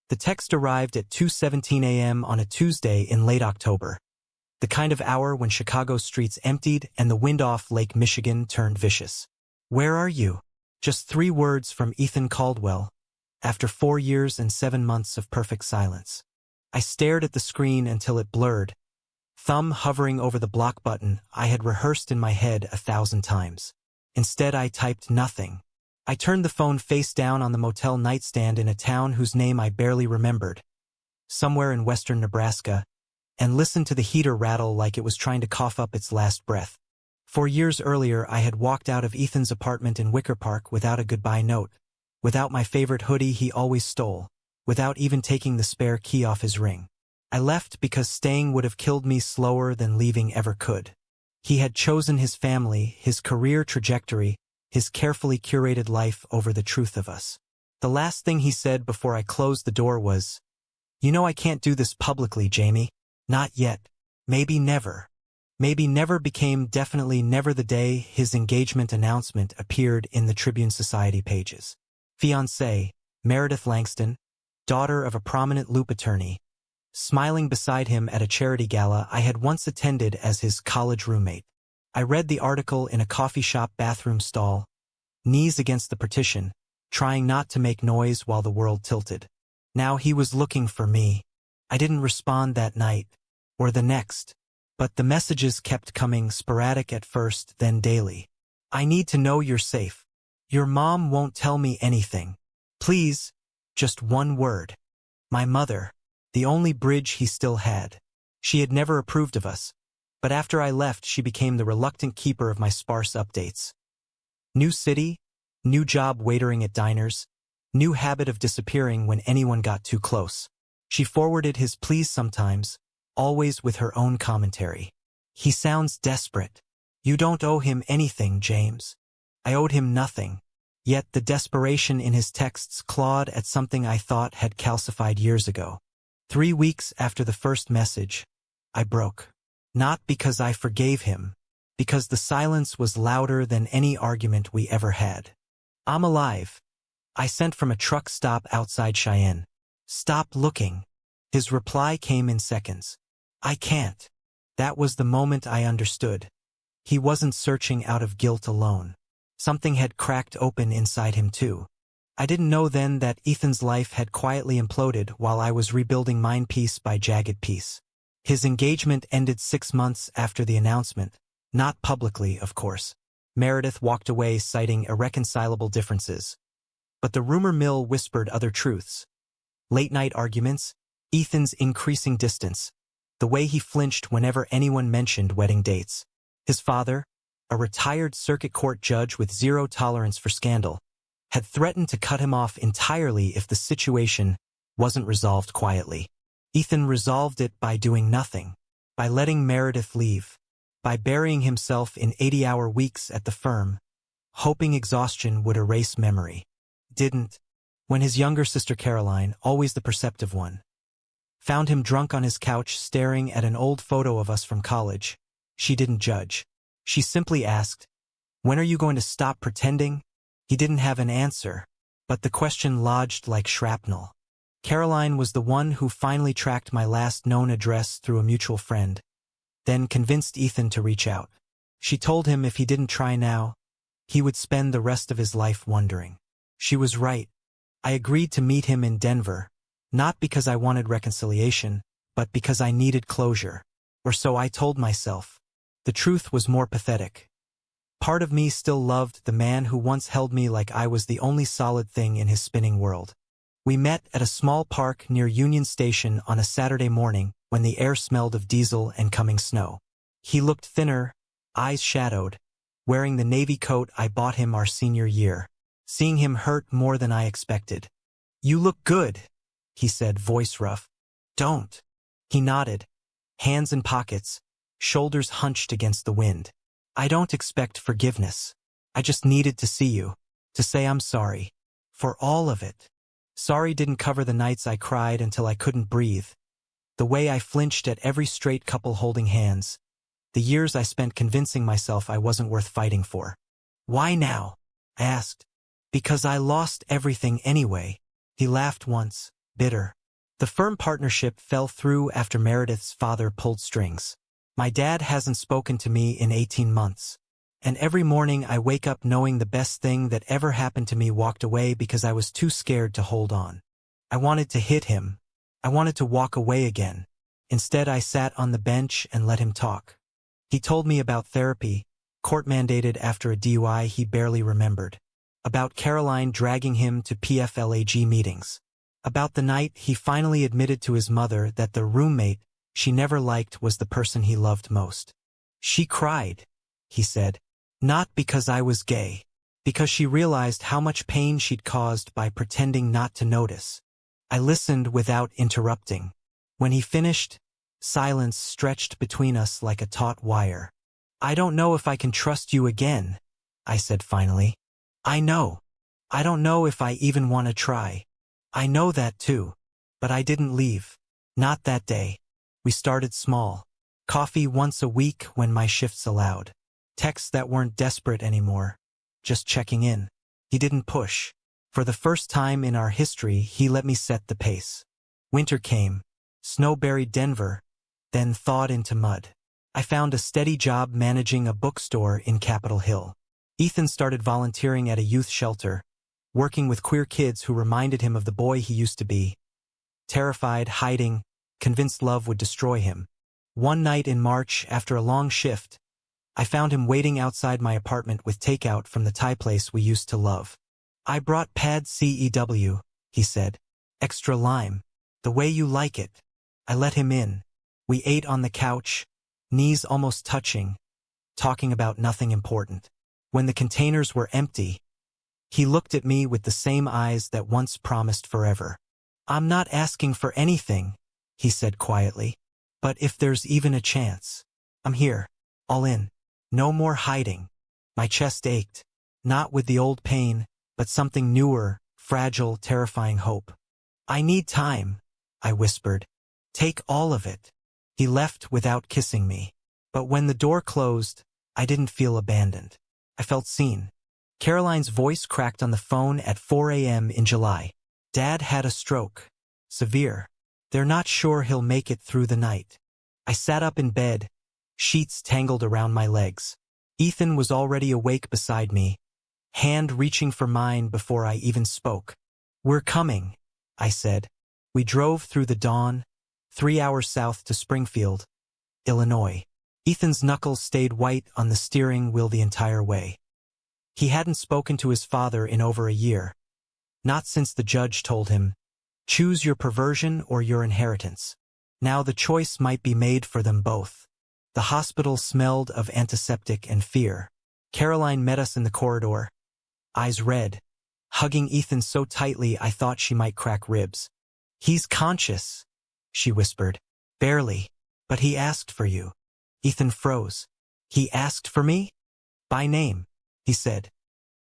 The text arrived at 2:17 a.m. on a Tuesday in late October. The kind of hour when Chicago's streets emptied and the wind off Lake Michigan turned vicious. "Where are you?" Just 3 words from Ethan Caldwell, after 4 years and 7 months of perfect silence. I stared at the screen until it blurred, thumb hovering over the block button I had rehearsed in my head 1,000 times. Instead, I typed nothing. I turned the phone face down on the motel nightstand in a town whose name I barely remembered, somewhere in western Nebraska, and listened to the heater rattle like it was trying to cough up its last breath. 4 years earlier, I had walked out of Ethan's apartment in Wicker Park without a goodbye note, without my favorite hoodie he always stole, without even taking the spare key off his ring. I left because staying would have killed me slower than leaving ever could. He had chosen his family, his career trajectory, his carefully curated life over the truth of us. The last thing he said before I closed the door was, "You know I can't do this publicly, Jamie. Not yet. Maybe never." Maybe never became definitely never the day his engagement announcement appeared in the Tribune Society pages. Fiancée, Meredith Langston, daughter of a prominent loop attorney, smiling beside him at a charity gala I had once attended as his college roommate. I read the article in a coffee shop bathroom stall, knees against the partition, trying not to make noise while the world tilted. Now he was looking for me. I didn't respond that night, or the next, but the messages kept coming, sporadic at first, then daily. "I need to know you're safe. Your mom won't tell me anything. Please, just one word." My mother, the only bridge he still had. She had never approved of us, but after I left she became the reluctant keeper of my sparse updates. New city, new job waitering at diners, new habit of disappearing when anyone got too close. She forwarded his pleas sometimes, always with her own commentary. "He sounds desperate. You don't owe him anything, James." I owed him nothing, yet the desperation in his texts clawed at something I thought had calcified years ago. 3 weeks after the first message, I broke. Not because I forgave him, because the silence was louder than any argument we ever had. "I'm alive," I sent from a truck stop outside Cheyenne. "Stop looking." His reply came in seconds. "I can't." That was the moment I understood. He wasn't searching out of guilt alone. Something had cracked open inside him too. I didn't know then that Ethan's life had quietly imploded while I was rebuilding mine piece by jagged piece. His engagement ended 6 months after the announcement. Not publicly, of course. Meredith walked away citing irreconcilable differences. But the rumor mill whispered other truths. Late-night arguments, Ethan's increasing distance, the way he flinched whenever anyone mentioned wedding dates. His father, a retired circuit court judge with zero tolerance for scandal, had threatened to cut him off entirely if the situation wasn't resolved quietly. Ethan resolved it by doing nothing, by letting Meredith leave, by burying himself in 80-hour weeks at the firm, hoping exhaustion would erase memory. Didn't. When his younger sister Caroline, always the perceptive one, found him drunk on his couch staring at an old photo of us from college, she didn't judge. She simply asked, "When are you going to stop pretending?" He didn't have an answer, but the question lodged like shrapnel. Caroline was the one who finally tracked my last known address through a mutual friend, then convinced Ethan to reach out. She told him if he didn't try now, he would spend the rest of his life wondering. She was right. I agreed to meet him in Denver, not because I wanted reconciliation, but because I needed closure. Or so I told myself. The truth was more pathetic. Part of me still loved the man who once held me like I was the only solid thing in his spinning world. We met at a small park near Union Station on a Saturday morning when the air smelled of diesel and coming snow. He looked thinner, eyes shadowed, wearing the navy coat I bought him our senior year. Seeing him hurt more than I expected. "You look good," he said, voice rough. "Don't." He nodded, hands in pockets, shoulders hunched against the wind. "I don't expect forgiveness. I just needed to see you, to say I'm sorry. For all of it." Sorry didn't cover the nights I cried until I couldn't breathe, the way I flinched at every straight couple holding hands, the years I spent convincing myself I wasn't worth fighting for. "Why now?" I asked. "Because I lost everything anyway." He laughed once, bitter. The firm partnership fell through after Meredith's father pulled strings. My dad hasn't spoken to me in 18 months. And every morning I wake up knowing the best thing that ever happened to me walked away because I was too scared to hold on. I wanted to hit him. I wanted to walk away again. Instead, I sat on the bench and let him talk. He told me about therapy, court-mandated after a DUI he barely remembered. About Caroline dragging him to PFLAG meetings. About the night he finally admitted to his mother that the roommate she never liked was the person he loved most. She cried, he said. Not because I was gay. Because she realized how much pain she'd caused by pretending not to notice. I listened without interrupting. When he finished, silence stretched between us like a taut wire. I don't know if I can trust you again, I said finally. I know. I don't know if I even want to try. I know that too. But I didn't leave. Not that day. We started small. Coffee once a week when my shifts allowed. Texts that weren't desperate anymore. Just checking in. He didn't push. For the first time in our history, he let me set the pace. Winter came. Snow buried Denver, then thawed into mud. I found a steady job managing a bookstore in Capitol Hill. Ethan started volunteering at a youth shelter, working with queer kids who reminded him of the boy he used to be. Terrified, hiding, convinced love would destroy him. One night in March, after a long shift, I found him waiting outside my apartment with takeout from the Thai place we used to love. I brought pad CEW, he said. Extra lime. The way you like it. I let him in. We ate on the couch, knees almost touching, talking about nothing important. When the containers were empty, he looked at me with the same eyes that once promised forever. I'm not asking for anything, he said quietly. But if there's even a chance, I'm here, all in. No more hiding. My chest ached, not with the old pain, but something newer, fragile, terrifying hope. I need time, I whispered. Take all of it. He left without kissing me. But when the door closed, I didn't feel abandoned. I felt seen. Caroline's voice cracked on the phone at 4 a.m. in July. Dad had a stroke. Severe. They're not sure he'll make it through the night. I sat up in bed, sheets tangled around my legs. Ethan was already awake beside me, hand reaching for mine before I even spoke. We're coming, I said. We drove through the dawn, 3 hours south to Springfield, Illinois. Ethan's knuckles stayed white on the steering wheel the entire way. He hadn't spoken to his father in over a year. Not since the judge told him, choose your perversion or your inheritance. Now the choice might be made for them both. The hospital smelled of antiseptic and fear. Caroline met us in the corridor, eyes red, hugging Ethan so tightly I thought she might crack ribs. He's conscious, she whispered. Barely, but he asked for you. Ethan froze. He asked for me? By name, he said.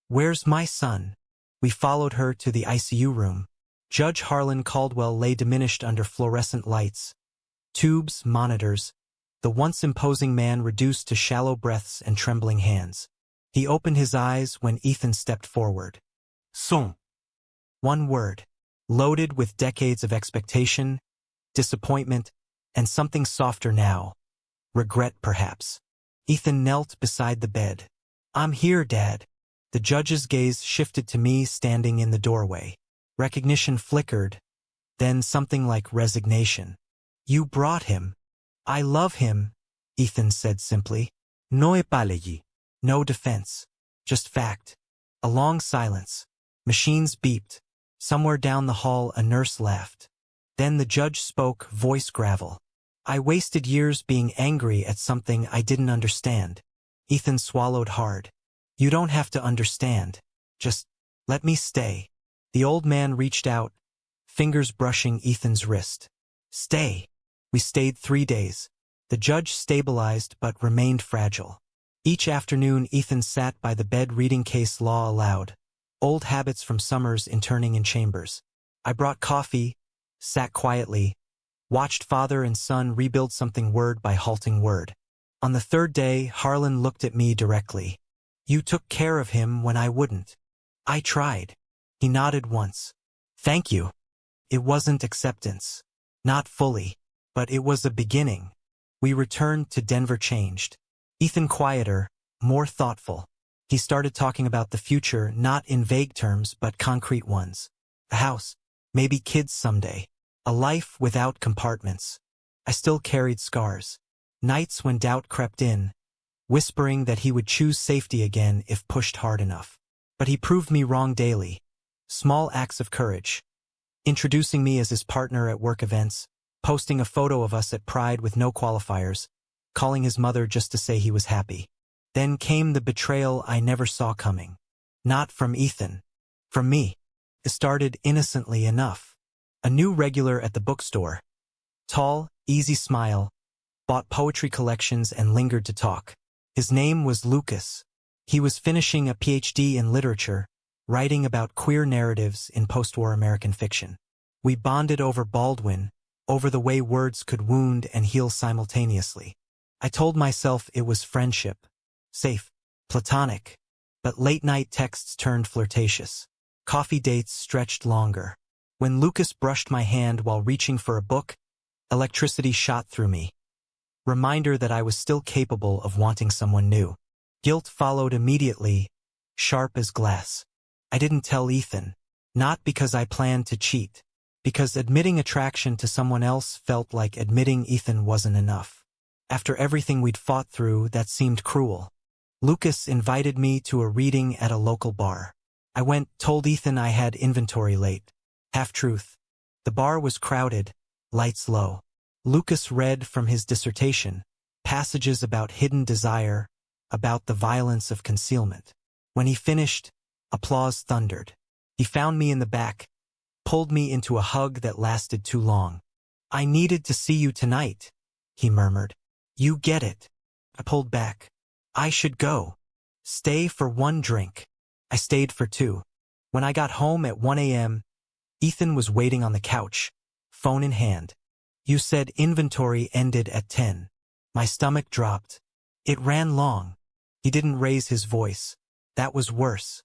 Where's my son? We followed her to the ICU room. Judge Harlan Caldwell lay diminished under fluorescent lights, tubes, monitors, the once imposing man reduced to shallow breaths and trembling hands. He opened his eyes when Ethan stepped forward. Son. One word, loaded with decades of expectation, disappointment, and something softer now. Regret, perhaps. Ethan knelt beside the bed. I'm here, Dad. The judge's gaze shifted to me standing in the doorway. Recognition flickered, then something like resignation. You brought him. I love him, Ethan said simply. No apology. No defense. Just fact. A long silence. Machines beeped. Somewhere down the hall a nurse laughed. Then the judge spoke, voice gravel. I wasted years being angry at something I didn't understand. Ethan swallowed hard. You don't have to understand. Just let me stay. The old man reached out, fingers brushing Ethan's wrist. Stay. We stayed 3 days. The judge stabilized but remained fragile. Each afternoon Ethan sat by the bed reading case law aloud, old habits from summers interning in chambers. I brought coffee, sat quietly, watched father and son rebuild something word by halting word. On the third day, Harlan looked at me directly. You took care of him when I wouldn't. I tried. He nodded once. Thank you. It wasn't acceptance. Not fully. But it was a beginning. We returned to Denver changed. Ethan quieter, more thoughtful. He started talking about the future, not in vague terms, but concrete ones. A house. Maybe kids someday. A life without compartments. I still carried scars. Nights when doubt crept in, whispering that he would choose safety again if pushed hard enough. But he proved me wrong daily. Small acts of courage. Introducing me as his partner at work events, posting a photo of us at Pride with no qualifiers, calling his mother just to say he was happy. Then came the betrayal I never saw coming. Not from Ethan. From me. It started innocently enough. A new regular at the bookstore. Tall, easy smile, bought poetry collections and lingered to talk. His name was Lucas. He was finishing a PhD in literature, writing about queer narratives in post-war American fiction. We bonded over Baldwin, over the way words could wound and heal simultaneously. I told myself it was friendship. Safe. Platonic. But late-night texts turned flirtatious. Coffee dates stretched longer. When Lucas brushed my hand while reaching for a book, electricity shot through me. Reminder that I was still capable of wanting someone new. Guilt followed immediately, sharp as glass. I didn't tell Ethan. Not because I planned to cheat. Because admitting attraction to someone else felt like admitting Ethan wasn't enough. After everything we'd fought through, that seemed cruel. Lucas invited me to a reading at a local bar. I went, told Ethan I had inventory late. Half-truth. The bar was crowded, lights low. Lucas read from his dissertation, passages about hidden desire, about the violence of concealment. When he finished, applause thundered. He found me in the back, pulled me into a hug that lasted too long. "I needed to see you tonight," he murmured. "You get it." I pulled back. "I should go. Stay for one drink." I stayed for two. When I got home at 1 a.m., Ethan was waiting on the couch, phone in hand. "You said inventory ended at 10. My stomach dropped. It ran long. He didn't raise his voice. That was worse.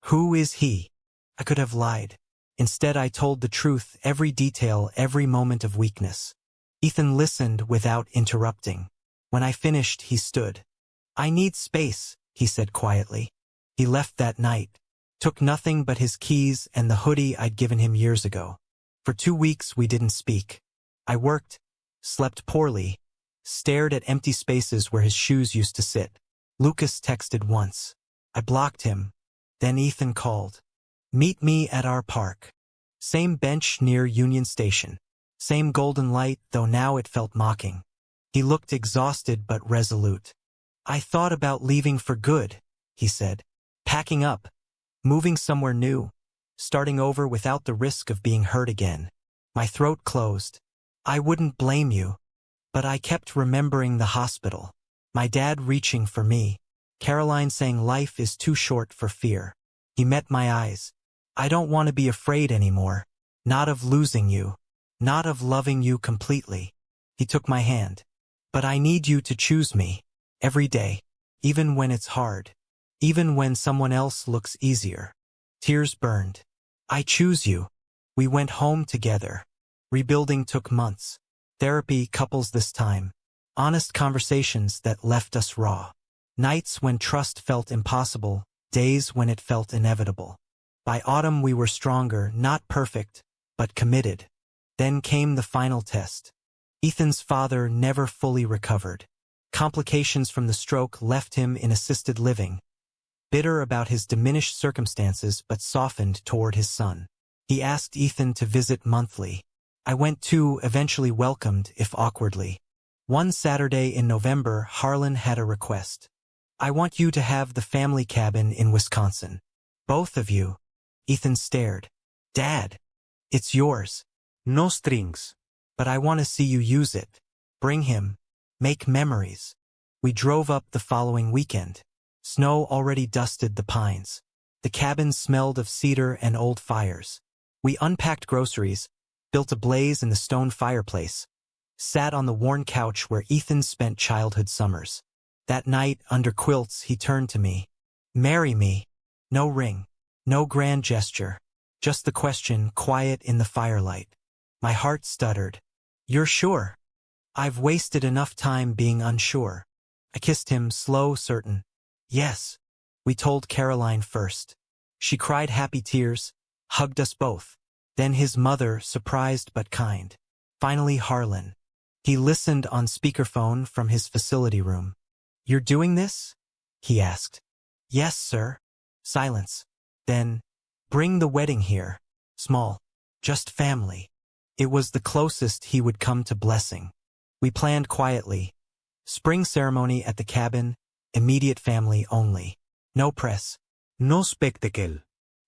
"Who is he?" I could have lied. Instead, I told the truth, every detail, every moment of weakness. Ethan listened without interrupting. When I finished, he stood. "I need space," he said quietly. He left that night. Took nothing but his keys and the hoodie I'd given him years ago. For 2 weeks, we didn't speak. I worked, slept poorly, stared at empty spaces where his shoes used to sit. Lucas texted once. I blocked him. Then Ethan called. "Meet me at our park." Same bench near Union Station. Same golden light, though now it felt mocking. He looked exhausted but resolute. "I thought about leaving for good," he said. "Packing up. Moving somewhere new. Starting over without the risk of being hurt again." My throat closed. I wouldn't blame you. But I kept remembering the hospital. My dad reaching for me. Caroline saying life is too short for fear. He met my eyes. "I don't want to be afraid anymore. Not of losing you. Not of loving you completely." He took my hand. "But I need you to choose me. Every day. Even when it's hard. Even when someone else looks easier." Tears burned. "I choose you." We went home together. Rebuilding took months. Therapy, couples this time. Honest conversations that left us raw. Nights when trust felt impossible, days when it felt inevitable. By autumn we were stronger, not perfect, but committed. Then came the final test. Ethan's father never fully recovered. Complications from the stroke left him in assisted living. Bitter about his diminished circumstances but softened toward his son. He asked Ethan to visit monthly. I went too, eventually welcomed, if awkwardly. One Saturday in November, Harlan had a request. "I want you to have the family cabin in Wisconsin. Both of you." Ethan stared. "Dad, it's yours. No strings. But I want to see you use it. Bring him. Make memories." We drove up the following weekend. Snow already dusted the pines. The cabin smelled of cedar and old fires. We unpacked groceries, built a blaze in the stone fireplace, sat on the worn couch where Ethan spent childhood summers. That night, under quilts, he turned to me. "Marry me." No ring. No grand gesture. Just the question, quiet in the firelight. My heart stuttered. You're sure? I've wasted enough time being unsure. I kissed him, slow, certain. Yes. We told Caroline first. She cried happy tears, hugged us both. Then his mother, surprised but kind. Finally Harlan. He listened on speakerphone from his facility room. You're doing this? He asked. Yes, sir. Silence. Then, bring the wedding here. Small. Just family. It was the closest he would come to blessing. We planned quietly. Spring ceremony at the cabin, immediate family only. No press. No spectacle.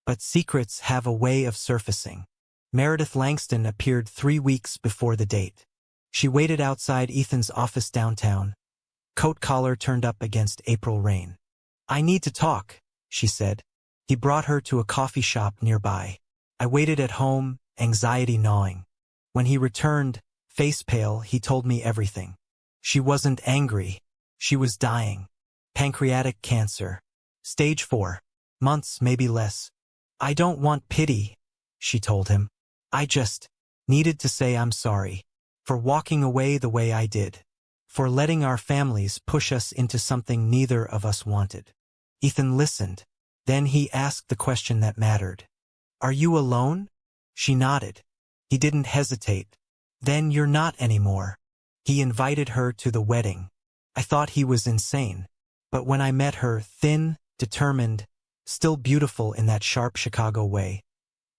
But secrets have a way of surfacing. Meredith Langston appeared 3 weeks before the date. She waited outside Ethan's office downtown. Coat collar turned up against April rain. I need to talk, she said. He brought her to a coffee shop nearby. I waited at home, anxiety gnawing. When he returned, face pale, he told me everything. She wasn't angry. She was dying. Pancreatic cancer. Stage 4. Months, maybe less. I don't want pity, she told him. I just needed to say I'm sorry. For walking away the way I did. For letting our families push us into something neither of us wanted. Ethan listened. Then he asked the question that mattered. Are you alone? She nodded. He didn't hesitate. Then you're not anymore. He invited her to the wedding. I thought he was insane. But when I met her, thin, determined, still beautiful in that sharp Chicago way,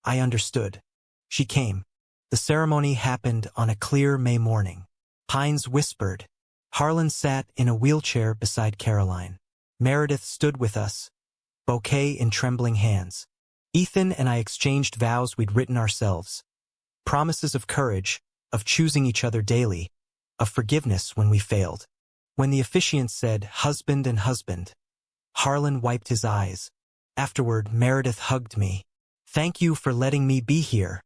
I understood. She came. The ceremony happened on a clear May morning. Pines whispered. Harlan sat in a wheelchair beside Caroline. Meredith stood with us, bouquet in trembling hands. Ethan and I exchanged vows we'd written ourselves. Promises of courage, of choosing each other daily, of forgiveness when we failed. When the officiant said, husband and husband, Harlan wiped his eyes. Afterward, Meredith hugged me. Thank you for letting me be here.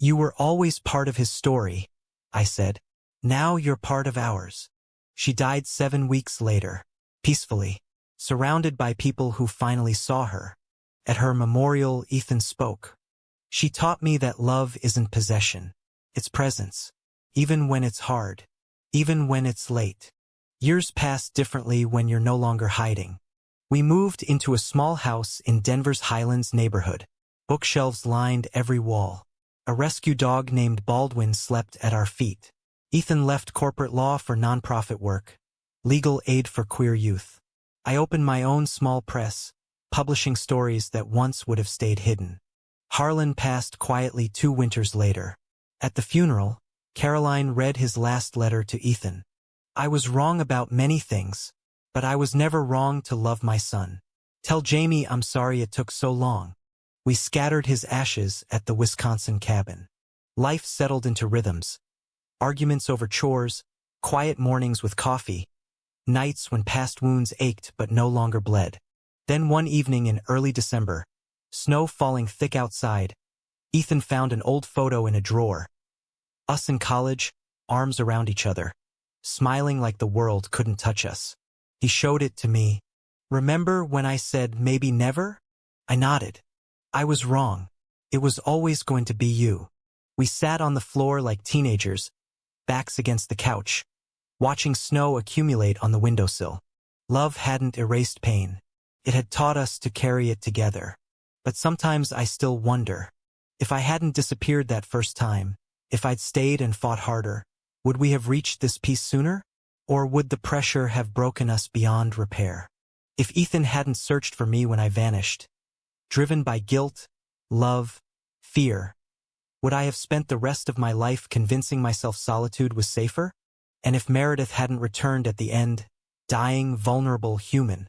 You were always part of his story, I said. Now you're part of ours. She died 7 weeks later, peacefully, surrounded by people who finally saw her. At her memorial, Ethan spoke. She taught me that love isn't possession. It's presence. Even when it's hard. Even when it's late. Years pass differently when you're no longer hiding. We moved into a small house in Denver's Highlands neighborhood. Bookshelves lined every wall. A rescue dog named Baldwin slept at our feet. Ethan left corporate law for nonprofit work, legal aid for queer youth. I opened my own small press, publishing stories that once would have stayed hidden. Harlan passed quietly 2 winters later. At the funeral, Caroline read his last letter to Ethan. I was wrong about many things, but I was never wrong to love my son. Tell Jamie I'm sorry it took so long. We scattered his ashes at the Wisconsin cabin. Life settled into rhythms. Arguments over chores, quiet mornings with coffee, nights when past wounds ached but no longer bled. Then one evening in early December, snow falling thick outside, Ethan found an old photo in a drawer. Us in college, arms around each other, smiling like the world couldn't touch us. He showed it to me. Remember when I said maybe never? I nodded. I was wrong. It was always going to be you. We sat on the floor like teenagers, backs against the couch, watching snow accumulate on the windowsill. Love hadn't erased pain. It had taught us to carry it together. But sometimes I still wonder, if I hadn't disappeared that first time, if I'd stayed and fought harder, would we have reached this peace sooner? Or would the pressure have broken us beyond repair? If Ethan hadn't searched for me when I vanished, driven by guilt, love, fear, would I have spent the rest of my life convincing myself solitude was safer? And if Meredith hadn't returned at the end, dying, vulnerable, human,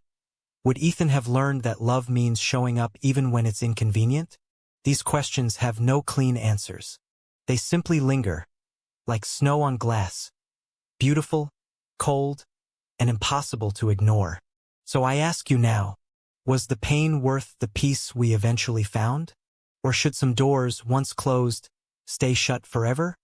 would Ethan have learned that love means showing up even when it's inconvenient? These questions have no clean answers. They simply linger, like snow on glass, beautiful, cold, and impossible to ignore. So I ask you now, was the pain worth the peace we eventually found? Or should some doors, once closed, stay shut forever?